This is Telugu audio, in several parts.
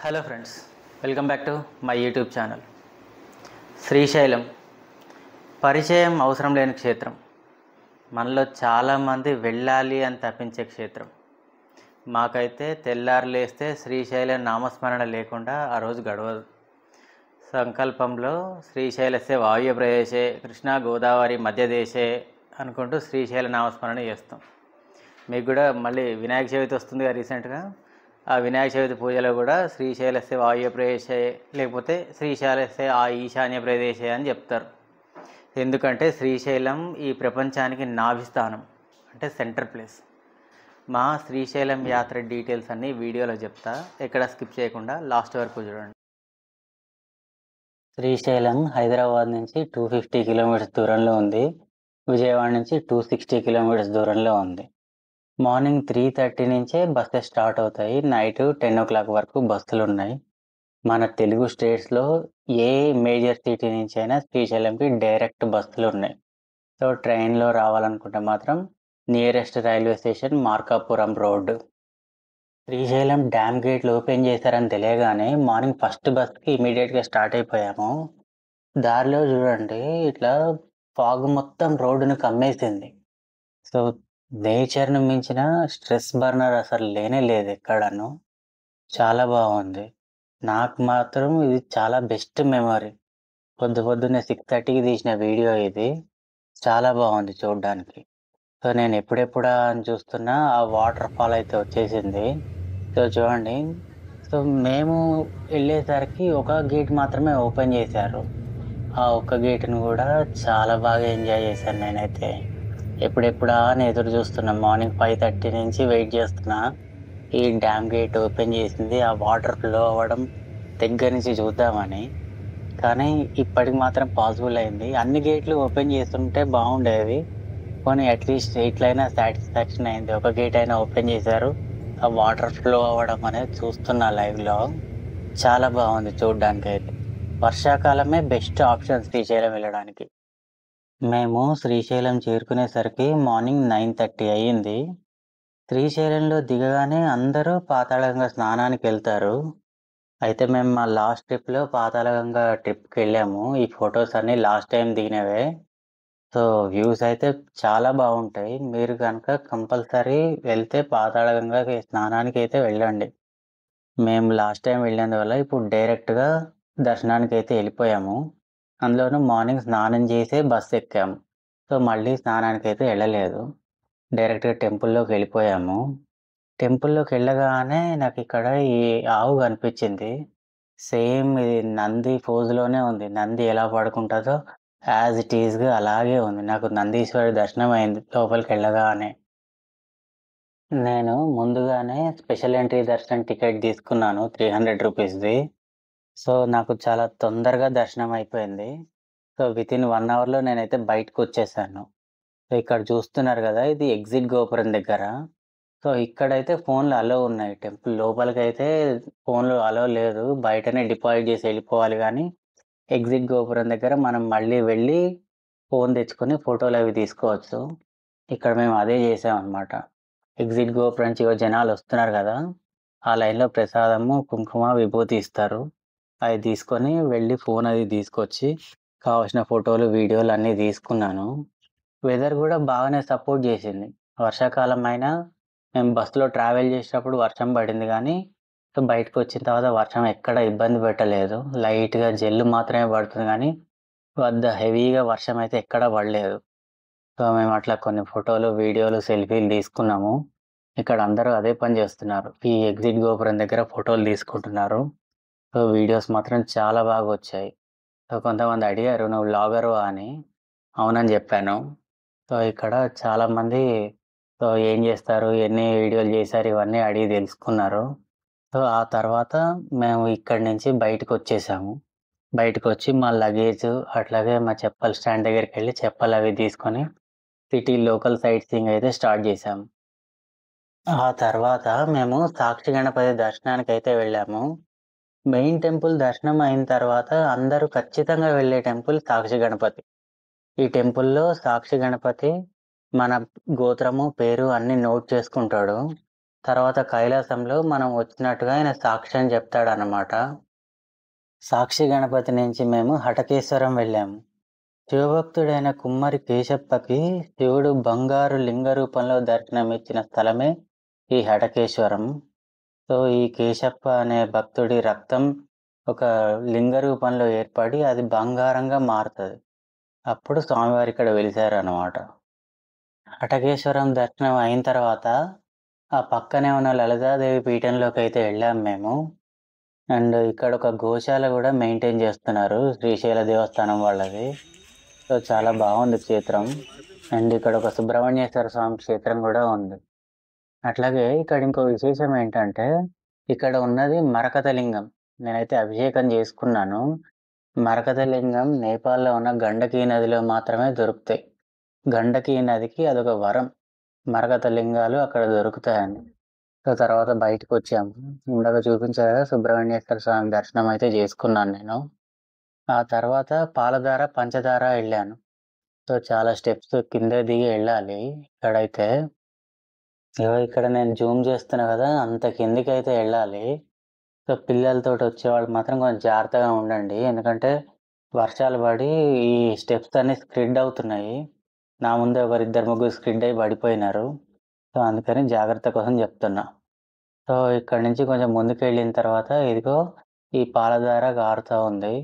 Hello friends, welcome back to my YouTube channel. Srisailam పరిచయం అవసరం లేని క్షేత్రం. మనలో చాలామంది వెళ్ళాలి అని తప్పించే క్షేత్రం. మాకైతే తెల్లారు లేస్తే శ్రీశైలం నామస్మరణ లేకుండా ఆ రోజు గడవదు. సంకల్పంలో శ్రీశైలస్య వాయువ్య ప్రదేశే కృష్ణా గోదావరి మధ్యదేశే అనుకుంటూ శ్రీశైల నామస్మరణ చేస్తాం. మీకు కూడా మళ్ళీ వినాయక చవితి వస్తుందిగా రీసెంట్గా. ఆ వినాయక చవితి పూజలో కూడా శ్రీశైలస్య వాయువ్య ప్రదేశే లేకపోతే శ్రీశైలస్య ఈశాన్య ప్రదేశే అని చెప్తారు. ఎందుకంటే శ్రీశైలం ఈ ప్రపంచానికి నాభిస్థానం, అంటే సెంటర్ ప్లేస్. మా శ్రీశైలం యాత్ర డీటెయిల్స్ అన్నీ వీడియోలో చెప్తా, ఎక్కడ స్కిప్ చేయకుండా లాస్ట్ వరకు చూడండి. శ్రీశైలం హైదరాబాద్ నుంచి 250 కిలోమీటర్స్ దూరంలో ఉంది. విజయవాడ నుంచి 260 కిలోమీటర్స్ దూరంలో ఉంది. మార్నింగ్ 3:30 నుంచే బస్సెస్ స్టార్ట్ అవుతాయి. నైట్ 10 o'clock వరకు బస్సులు ఉన్నాయి. మన తెలుగు స్టేట్స్లో ఏ మేజర్ సిటీ నుంచి అయినా శ్రీశైలంకి డైరెక్ట్ బస్సులు ఉన్నాయి. సో ట్రైన్లో రావాలనుకుంటే మాత్రం nearest railway station Markapuram road. Srisailam dam గేట్లు ఓపెన్ చేశారని తెలియగానే మార్నింగ్ ఫస్ట్ బస్కి ఇమీడియట్గా స్టార్ట్ అయిపోయాము. దారిలో చూడండి, ఇట్లా ఫాగ్ మొత్తం రోడ్డును కమ్మేసింది. సో నేచర్ను మించిన స్ట్రెస్ బర్నర్ అసలు లేనే లేదు ఎక్కడను. చాలా బాగుంది. నాకు మాత్రం ఇది చాలా బెస్ట్ మెమరీ. పొద్దున్నే 6:30కి తీసిన వీడియో ఇది. చాలా బాగుంది చూడడానికి. సో నేను ఎప్పుడెప్పుడా అని చూస్తున్నా ఆ వాటర్ ఫాల్ అయితే వచ్చేసింది. సో చూడండి, సో మేము వెళ్ళేసరికి ఒక గేట్ మాత్రమే ఓపెన్ చేశారు. ఆ ఒక్క గేటును కూడా చాలా బాగా ఎంజాయ్ చేశాను నేనైతే. ఎప్పుడెప్పుడా అని ఎదురు చూస్తున్నా. మార్నింగ్ 5:30 నుంచి వెయిట్ చేస్తున్నా. ఈ డ్యామ్ గేట్ ఓపెన్ చేసింది, ఆ వాటర్ ఫ్లో అవ్వడం దగ్గర నుంచి చూద్దామని. కానీ ఇప్పటికి మాత్రం పాసిబుల్ అయింది. అన్ని గేట్లు ఓపెన్ చేస్తుంటే బాగుండేది. కానీ అట్లీస్ట్ ఇట్లయినా సాటిస్ఫాక్షన్ అయింది. ఒక గేట్ అయినా ఓపెన్ చేశారు, ఆ వాటర్ ఫ్లో అవ్వడం అనేది చూస్తున్నా లైవ్లో. చాలా బాగుంది చూడడానికి అయితే. వర్షాకాలమే బెస్ట్ ఆప్షన్ శ్రీశైలం వెళ్ళడానికి. మేము శ్రీశైలం చేరుకునేసరికి మార్నింగ్ 9:30 అయ్యింది. శ్రీశైలంలో దిగగానే అందరూ పాతాళగంగ స్నానానికి వెళ్తారు. అయితే మేము మా లాస్ట్ ట్రిప్లో పాతాళగంగ ట్రిప్కి వెళ్ళాము. ఈ ఫొటోస్ అన్నీ లాస్ట్ టైం దిగినవే. సో వ్యూస్ అయితే చాలా బాగుంటాయి. మీరు కనుక కంపల్సరీ వెళ్తే పాతాళగంగకి స్నానానికి అయితే వెళ్ళండి. మేము లాస్ట్ టైం వెళ్ళినందువల్ల ఇప్పుడు డైరెక్ట్గా దర్శనానికి అయితే వెళ్ళిపోయాము. అందులోనూ మార్నింగ్ స్నానం చేసే బస్సు ఎక్కాము. సో మళ్ళీ స్నానానికి అయితే వెళ్ళలేదు. డైరెక్ట్గా టెంపుల్లోకి వెళ్ళిపోయాము. టెంపుల్లోకి వెళ్ళగానే నాకు ఇక్కడ ఈ ఆవు కనిపించింది. సేమ్ ఇది నంది పోజులోనే ఉంది. నంది ఎలా పడుకుంటుందో యాజ్ ఇట్ ఈజ్గా అలాగే ఉంది. నాకు నందీశ్వరి దర్శనం అయింది లోపలికి వెళ్ళగానే. నేను ముందుగానే స్పెషల్ ఎంట్రీ దర్శనం టికెట్ తీసుకున్నాను 300 రూపీస్ది. సో నాకు చాలా తొందరగా దర్శనం అయిపోయింది. సో వితిన్ 1 అవర్లో నేనైతే బయటకు వచ్చేసాను. సో ఇక్కడ చూస్తున్నారు కదా, ఇది ఎగ్జిట్ గోపురం దగ్గర. సో ఇక్కడైతే ఫోన్లు అలో ఉన్నాయి. టెంపుల్ లోపలికైతే ఫోన్లు అలో లేదు. బయటనే డిపాజిట్ చేసి వెళ్ళిపోవాలి. కానీ ఎగ్జిట్ గోపురం దగ్గర మనం మళ్ళీ వెళ్ళి ఫోన్ తెచ్చుకొని ఫోటోలు అవి తీసుకోవచ్చు. ఇక్కడ మేము అదే చేసామన్నమాట. ఎగ్జిట్ గోపురం నుంచి జనాలు వస్తున్నారు కదా, ఆ లైన్లో ప్రసాదము, కుంకుమ, విభూతి ఇస్తారు. అవి తీసుకొని వెళ్ళి ఫోన్ అది తీసుకొచ్చి కావాల్సిన ఫోటోలు, వీడియోలు అన్నీ తీసుకున్నాను. వెదర్ కూడా బాగానే సపోర్ట్ చేసింది. వర్షాకాలం అయినా మేము బస్సులో ట్రావెల్ చేసేటప్పుడు వర్షం పడింది, కానీ సో బయటకు వచ్చిన తర్వాత వర్షం ఎక్కడ ఇబ్బంది పెట్టలేదు. లైట్గా జల్లు మాత్రమే పడుతుంది, కానీ హెవీగా వర్షం అయితే ఎక్కడ పడలేదు. సో మేము అట్లా కొన్ని ఫోటోలు, వీడియోలు, సెల్ఫీలు తీసుకున్నాము. ఇక్కడ అందరూ అదే పని చేస్తున్నారు. ఈ ఎగ్జిట్ గోపురం దగ్గర ఫోటోలు తీసుకుంటున్నారు. సో వీడియోస్ మాత్రం చాలా బాగా వచ్చాయి. సో కొంతమంది అడిగారు, నువ్వు వ్లాగర్వా అని. అవునని చెప్పాను. సో ఇక్కడ చాలామంది సో ఏం చేస్తారు, ఎన్ని వీడియోలు చేశారు, ఇవన్నీ అడిగి తెలుసుకున్నారు. సో ఆ తర్వాత మేము ఇక్కడి నుంచి బయటకు వచ్చేసాము. బయటకు వచ్చి మా లగేజ్ అట్లాగే మా చెప్పల స్టాండ్ దగ్గరికి వెళ్ళి చెప్పలు అవి తీసుకొని సిటీ లోకల్ సైట్ సీయింగ్ అయితే స్టార్ట్ చేసాము. ఆ తర్వాత మేము సాక్షి గణపతి దర్శనానికి అయితే వెళ్ళాము. మెయిన్ టెంపుల్ దర్శనం అయిన తర్వాత అందరూ ఖచ్చితంగా వెళ్ళే టెంపుల్ సాక్షి గణపతి. ఈ టెంపుల్లో సాక్షి గణపతి మన గోత్రము, పేరు అన్నీ నోట్ చేసుకుంటాడు. తర్వాత కైలాసంలో మనం వచ్చినట్టుగా ఆయన సాక్ష్యం చెప్తాడనమాట. సాక్షి గణపతి నుంచి మేము హటకేశ్వరం వెళ్ళాము. శివభక్తుడైన కుమ్మరి కేశప్పకి శివుడు బంగారు లింగ రూపంలో దర్శనమిచ్చిన స్థలమే ఈ హటకేశ్వరం. సో, ఈ కేశప్ప అనే భక్తుడి రక్తం ఒక లింగ రూపంలో ఏర్పడి అది బంగారంగా మారుతది. అప్పుడు స్వామివారు ఇక్కడ వెలిసారనమాట. హటకేశ్వరం దర్శనం అయిన తర్వాత ఆ పక్కనే ఉన్న లలితాదేవి పీఠంలోకైతే వెళ్ళాం మేము. అండ్ ఇక్కడ ఒక గోశాల కూడా మెయింటైన్ చేస్తున్నారు. శ్రీశైల దేవస్థానం వాళ్ళది. సో, చాలా బాగుంది క్షేత్రం. అండ్ ఇక్కడ ఒక సుబ్రహ్మణ్యేశ్వర స్వామి క్షేత్రం కూడా ఉంది. అట్లాగే ఇక్కడ ఇంకో విశేషం ఏంటంటే, ఇక్కడ ఉన్నది మరకత లింగం. నేనైతే అభిషేకం చేసుకున్నాను. మరకత లింగం నేపాల్‌లో ఉన్న గండకీ నదిలో మాత్రమే దొరుకుతాయి. గండకీ నదికి అదొక వరం. మరకత లింగాలు అక్కడ దొరుకుతాయని. సో, తర్వాత బయటకొచ్చాము. ఇందాక చూపించా కదా సుబ్రహ్మణ్యేశ్వర స్వామి దర్శనం అయితే చేసుకున్నాను నేను. ఆ తర్వాత పాలధార, పంచదార ఎళ్ళాను. సో, చాలా స్టెప్స్ కింద దిగి ఎళ్ళాలి ఇక్కడైతే. ఇగో ఇక్కడ నేను జూమ్ చేస్తున్నా కదా! అంత కిందకైతే ఎళ్ళాలి. సో, పిల్లలతోటి వచ్చేవాళ్ళు మాత్రం కొంచెం జాగ్రత్తగా ఉండండి. ఎందుకంటే వర్షాలు పడి ఈ స్టెప్స్ అన్నీ స్కిడ్ అవుతున్నాయి. నా ముందే ఒకరిద్దరు, ముగ్గురు స్కిడ్ అయ్యి పడిపోయినారు. సో, అందుకని జాగ్రత్త కోసం చెప్తున్నా. సో, ఇక్కడి నుంచి కొంచెం ముందుకెళ్ళిన తర్వాత ఇదిగో ఈ పాలధార కారుతా ఉంది.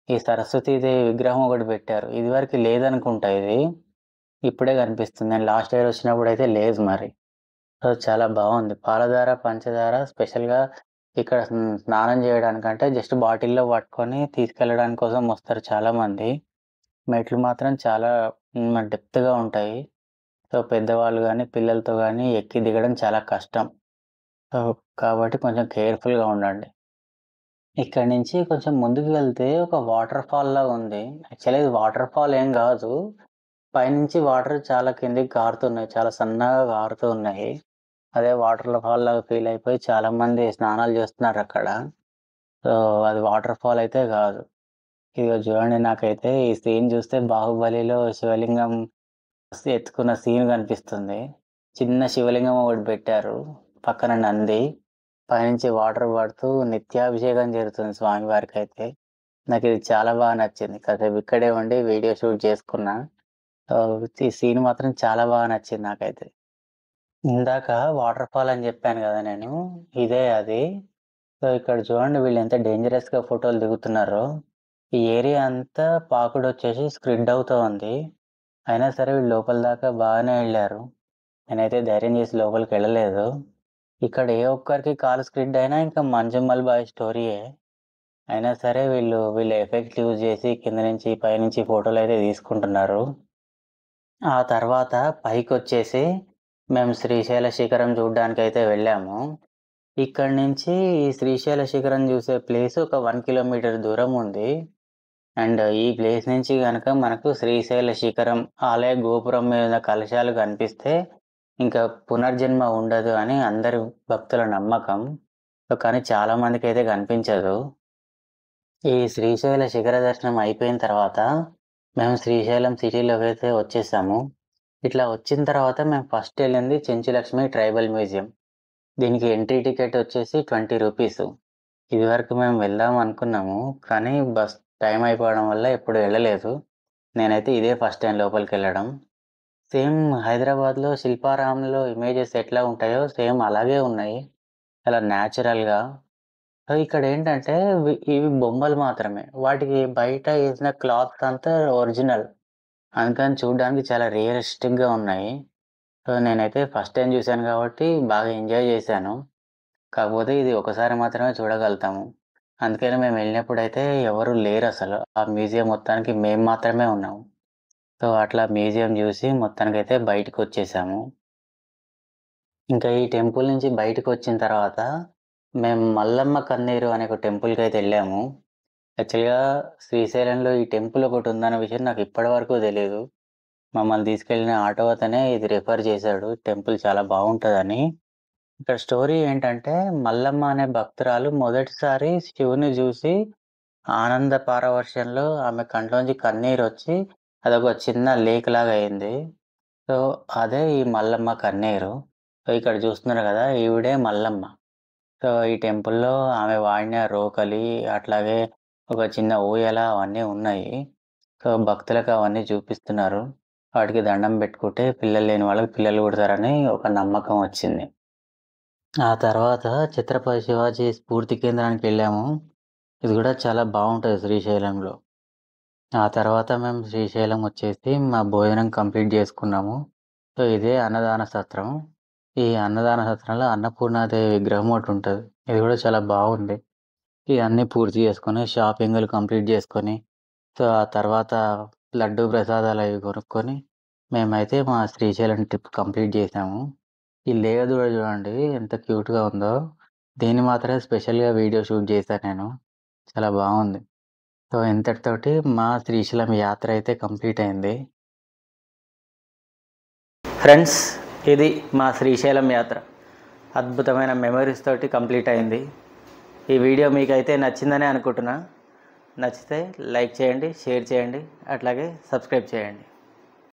ఈ సరస్వతీదేవి విగ్రహం ఒకటి పెట్టారు. ఇదివరకు లేదనుకుంటా ఇది. ఇప్పుడే కనిపిస్తుంది. నేను లాస్ట్ ఇయర్ వచ్చినప్పుడైతే లేదు మరి. సో, చాలా బావుంది. పాలధార, పంచదార స్పెషల్‌గా ఇక్కడ స్నానం చేయడానికంటే జస్ట్ బాటిల్‌లో పట్టుకొని తీసుకెళ్ళడానికి కోసం వస్తారు చాలామంది. మెట్లు మాత్రం చాలా డెప్త్‌గా ఉంటాయి. సో, పెద్దవాళ్ళు గానీ, పిల్లలతో గానీ ఎక్కి దిగడం చాలా కష్టం. సో, కాబట్టి కొంచెం కేర్‌ఫుల్‌గా ఉండండి. ఇక్కడి నుంచి కొంచెం ముందుకు వెళ్తే ఒక వాటర్ ఫాల్‌లాగా ఉంది. యాక్చువల్లీ ఇది వాటర్ ఫాల్ ఏం గాదు. పైనుంచి వాటర్ చాలా కిందకి కారుతున్నాయి. చాలా సన్నగా కారుతూ ఉన్నాయి. అదే వాటర్ ఫాల్‌లాగా ఫీల్ అయిపోయి చాలామంది స్నానాలు చేస్తున్నారక్కడ. సో, అది వాటర్ ఫాల్ అయితే గాదు. ఇదిగో చూడండి నాకైతే ఈ సీన్ చూస్తే 'బాహుబలిలో' శివలింగం ఎత్తుకున్న సీన్ కనిపిస్తుంది. చిన్న శివలింగం ఒకటి పెట్టారు. పక్కన నంది. పైనుంచి వాటర్ పడుతూ నిత్యాభిషేకం జరుగుతుంది స్వామివారికైతే. నాకిది చాలా బాగా నచ్చింది. కాసేపు ఇక్కడే ఉండి వీడియో షూట్ చేసుకున్నా. ఈ సీన్ మాత్రం చాలా బాగా నచ్చింది నాకైతే. ఇందాక వాటర్ ఫాల్ అని చెప్పాను కదా నేను. ఇదే అది. సో, ఇక్కడ చూడండి వీళ్ళెంత డేంజరస్‌గా ఫోటోలు దిగుతున్నారో. ఈ ఏరియా అంతా పాకుడొచ్చేసి స్ప్రెడ్ అవుతా ఉంది. అయినా సరే వీళ్ళు లోపల దాకా బాగానే ఎళ్లారు. నేనైతే ధైర్యం చేసి లోపలికెళ్ళలేదు. ఇక్కడ ఏ ఒక్కరికి కాలు స్కిడ్ అయినా ఇంకా 'మంజుమ్మల్ బాయ్' స్టోరీయే. అయినా సరే వీళ్ళ ఎఫెక్ట్స్ యూజ్ చేసి కింద నుంచి, పైనుంచి ఫోటోలైతే తీసుకుంటున్నారు. ఆ తర్వాత పైకొచ్చేసి మేము శ్రీశైల శిఖరం చూడ్డానికైతే వెళ్ళాము. ఇక్కడి నుంచి ఈ శ్రీశైల శిఖరం చూసే ప్లేస్ ఒక 1 కిలోమీటర్ దూరం ఉంది. అండ్ ఈ ప్లేస్ నుంచి గనక మనకు శ్రీశైల శిఖరం ఆలయ గోపురం మీద కలశాలు కనిపిస్తే ఇంకా పునర్జన్మ ఉండదు అని అందరి భక్తుల నమ్మకం. సో, కానీ చాలా మందికైతే కనిపించదు. ఈ శ్రీశైల శిఖర దర్శనం అయిపోయిన తర్వాత మేము శ్రీశైలం సిటీలోకైతే వచ్చేసాము. ఇట్లా వచ్చిన తర్వాత మేము ఫస్ట్ ఎళ్ళింది చెంచులక్ష్మి ట్రైబల్ మ్యూజియం. దీనికి ఎంట్రీ టికెట్ వచ్చేసి ₹20. ఇదివరకు మేము వెళ్దాం అనుకున్నాము. కానీ బస్ టైం అయిపోవడం వల్ల ఎప్పుడు వెళ్ళలేదు. నేనైతే ఇదే ఫస్ట్ టైం లోపలికెళ్ళడం. సేమ్ హైదరాబాద్‌లో శిల్పారామంలో ఇమేజెస్ ఎట్లా ఉంటాయో సేమ్ అలాగే ఉన్నాయి. చాలా న్యాచురల్‌గా. సో, ఇక్కడేంటంటే ఇవి బొమ్మలు మాత్రమే. వాటికి బయట ఏసిన క్లాత్ అంతా ఒరిజినల్. అందుకని చూడ్డానికి చాలా రియలిస్టిక్‌గా ఉన్నాయి. సో, నేనైతే ఫస్ట్ టైమ్ చూశాను కాబట్టి బాగా ఎంజాయ్ చేశాను. కాకపోతే ఇది ఒకసారి మాత్రమే చూడగలుగుతాము. అందుకని మేము వెళ్ళినప్పుడైతే ఎవరు లేరసలు. ఆ మ్యూజియం మొత్తానికి మేము మాత్రమే ఉన్నాము. సో, అట్లా మ్యూజియం చూసి మొత్తానికైతే బయటికొచ్చేసాము. ఇంకా ఈ టెంపుల్ నుంచి బయటకొచ్చిన తర్వాత మేము మల్లమ్మ కన్నీరు అనే ఒక టెంపుల్‌కైతే ఎళ్ళాము. యాక్చువల్‌గా శ్రీశైలంలో ఈ టెంపుల్ ఒకటుందన్న విషయం నాకు ఇప్పటి వరకు తెలీదు. మమ్మల్ని తీసుకెళ్ళిన ఆటో అతనే ఇది రిఫర్ చేశాడు. టెంపుల్ చాలా బావుంటదని. ఇక్కడ స్టోరీ ఏంటంటే, మల్లమ్మ అనే భక్తురాలు మొదటిసారి శివుని జూసి ఆనంద పారవశ్యంలో ఆమె కంట్లోంచి కన్నీరొచ్చి అదొక చిన్న లేక్ లాగా అయింది. సో, అదే ఈ మల్లమ్మ కన్నీరు. సో ఇక్కడ చూస్తున్నారు కదా, ఈవిడే మల్లమ్మ. సో ఈ టెంపుల్లో ఆమె వాడిన రోకలి, అట్లాగే ఒక చిన్న ఊయల అవన్నీ ఉన్నాయి. సో భక్తులకు అవన్నీ చూపిస్తున్నారు. వాటికి దండం పెట్టుకుంటే పిల్లలు లేని వాళ్ళకి పిల్లలు పుడతారని ఒక నమ్మకం వచ్చింది. ఆ తర్వాత ఛత్రపతి శివాజీ స్ఫూర్తి కేంద్రానికి వెళ్ళాము. ఇది కూడా చాలా బాగుంటుంది శ్రీశైలంలో. ఆ తర్వాత మేము శ్రీశైలం వచ్చేసి మా భోజనం కంప్లీట్ చేసుకున్నాము. సో ఇదే అన్నదాన సత్రం. ఈ అన్నదాన సత్రంలో అన్నపూర్ణాదేవి విగ్రహం ఒకటి ఉంటుంది. ఇది కూడా చాలా బాగుంది. ఇవన్నీ పూర్తి చేసుకొని షాపింగ్లు కంప్లీట్ చేసుకొని, సో ఆ తర్వాత లడ్డు ప్రసాదాలు అవి కొనుక్కొని మేమైతే మా శ్రీశైలం ట్రిప్ కంప్లీట్ చేసాము. ఈ లేగదూడ చూడండి ఎంత క్యూట్గా ఉందో. దీన్ని మాత్రమే స్పెషల్గా వీడియో షూట్ చేశాను నేను. చాలా బాగుంది. సో ఇంతటితోటి మా శ్రీశైలం యాత్ర అయితే కంప్లీట్ అయింది. ఫ్రెండ్స్, ఇది మా శ్రీశైలం యాత్ర అద్భుతమైన మెమరీస్ తోటి కంప్లీట్ అయింది. ఈ వీడియో మీకైతే నచ్చిందని అనుకుంటున్నా. నచ్చితే లైక్ చేయండి, షేర్ చేయండి, అట్లాగే సబ్స్క్రైబ్ చేయండి.